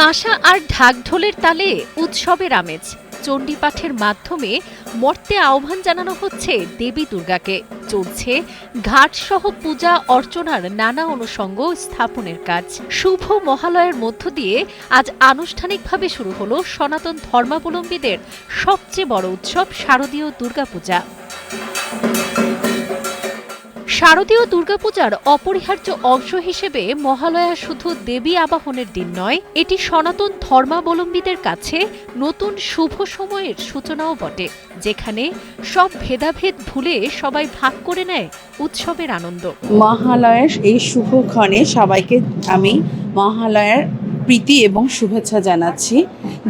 কাঁসা আর ঢাকঢোলের তালে উৎসবের আমেজ। চণ্ডীপাঠের মাধ্যমে মর্তে আহ্বান জানানো হচ্ছে দেবী দুর্গাকে। চলছে ঘাটসহ পূজা অর্চনার নানা অনুষঙ্গ স্থাপনের কাজ। শুভ মহালয়ের মধ্য দিয়ে আজ আনুষ্ঠানিকভাবে শুরু হলো সনাতন ধর্মাবলম্বীদের সবচেয়ে বড় উৎসব শারদীয় দুর্গাপূজা। শারদীয় দুর্গাপূজার অপরিহার্য অংশ হিসেবে মহালয়া শুধু দেবী আবাহনের দিন নয়, এটি সনাতন ধর্মাবলম্বীদের কাছে নতুন শুভ সময়ের সূচনাও বটে, যেখানে সব ভেদাভেদ ভুলে সবাই ভাগ করে নেয় উৎসবের আনন্দ। মহালয়ার এই শুভক্ষণে সবাইকে আমি মহালয়ার প্রীতি এবং শুভেচ্ছা জানাচ্ছি।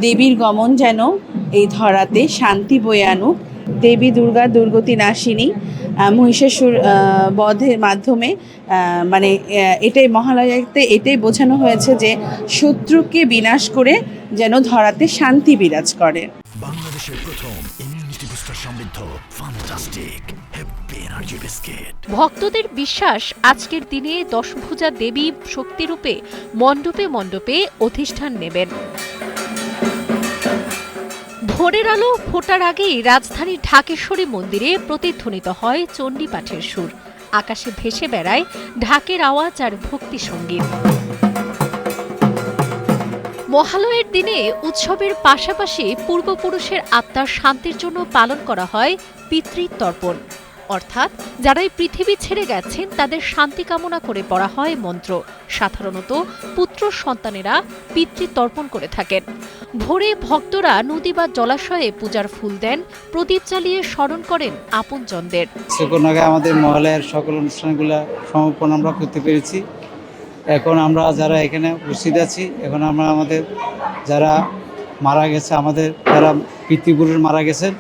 দেবীর গমন যেন এই ধরাতে শান্তি বয়ে আনুক। দেবী দুর্গা দুর্গতি নাশিনী মহিষাসুর বধের মাধ্যমে এটাই মহালয়াতে এটাই বোঝানো হয়েছে যে শত্রুকে বিনাশ করে যেন ধরাতে শান্তি বিরাজ করে। বাংলাদেশের প্রথম ইমিউনিটি বুস্টার সমৃদ্ধ ফ্যান্টাস্টিক হ্যাপি এনার্জি বিস্কিট। ভক্তদের বিশ্বাস, আজকের দিনে দশভুজা দেবী শক্তিরূপে মণ্ডপে মণ্ডপে অধিষ্ঠান নেবেন। ভোরের আলো ফোটার আগেই রাজধানীর ঢাকেশ্বরী মন্দিরে প্রতিধ্বনিত হয় চণ্ডীপাঠের সুর। আকাশে ভেসে বেড়ায় ঢাকের আওয়াজ আর ভক্তি সঙ্গীত। মহালয়ের দিনে উৎসবের পাশাপাশি পূর্বপুরুষের আত্মার শান্তির জন্য পালন করা হয় পিতৃতর্পণ, অর্থাৎ যারা এই পৃথিবী ছেড়ে গেছেন তাদের শান্তি কামনা করে পড়া হয় মন্ত্র। সাধারণত পুত্র সন্তানেরা পিতৃতর্পণ করে থাকেন। ভোরে ভক্তরা নদী বা জলাশয়ে পূজার ফুল দেন, প্রদীপ জ্বালিয়ে স্মরণ করেন আপনজনদের। কিছুক্ষণ আগে আমাদের মহালয়ার সকল অনুষ্ঠানগুলো সমাপন আমরা করতে পেরেছি। এখন আমরা যারা এখানে উপস্থিত আছি, এখন আমরা আমাদের যারা মারা গেছে, আমাদের যারা পিতৃপুরুষ মারা গেছেন,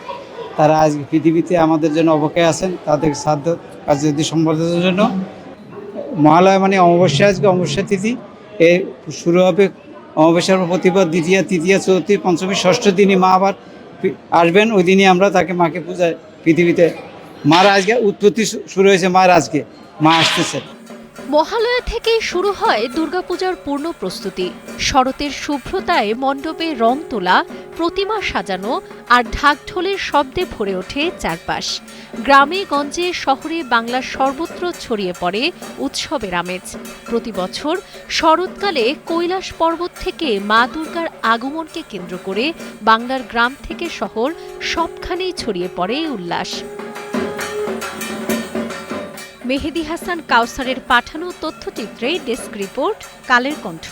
তারা আজ পৃথিবীতে আমাদের জন্য অপেক্ষায় আছেন, তাদের শ্রাদ্ধ কার্যবিধি সম্পাদনের জন্য। মহালয়া মানে অমাবস্যা, আজকে অমাবস্যা তিথি এ শুরু হবে। অমাবস্যার প্রতিপদ, দ্বিতীয়া, তৃতীয়া, চতুর্থী, পঞ্চমী, ষষ্ঠ দিনই মা আবার আসবেন। ওই দিনই আমরা তাকে মাকে পূজায় পৃথিবীতে মার আজকে উৎপত্তি শুরু হয়েছে, মার আজকে মা আসতেছে। মহালয়া থেকেই শুরু হয় দুর্গাপূজার পূর্ণ প্রস্তুতি। শরতের শুভ্রতায় মণ্ডপে রং তোলা, প্রতিমা সাজানো আর ঢাকঢোলের শব্দে ভরে ওঠে চারপাশ। গ্রামে গঞ্জে শহরে বাংলার সর্বত্র ছড়িয়ে পড়ে উৎসবের আমেজ। প্রতি বছর শরৎকালে কৈলাস পর্বত থেকে মা দুর্গার আগমনকে কেন্দ্র করে বাংলার গ্রাম থেকে শহর সবখানেই ছড়িয়ে পড়ে উল্লাস। মেহেদী হাসান কাউসারের পাঠানো তথ্যচিত্রে ডেস্ক রিপোর্ট, কালের কণ্ঠ।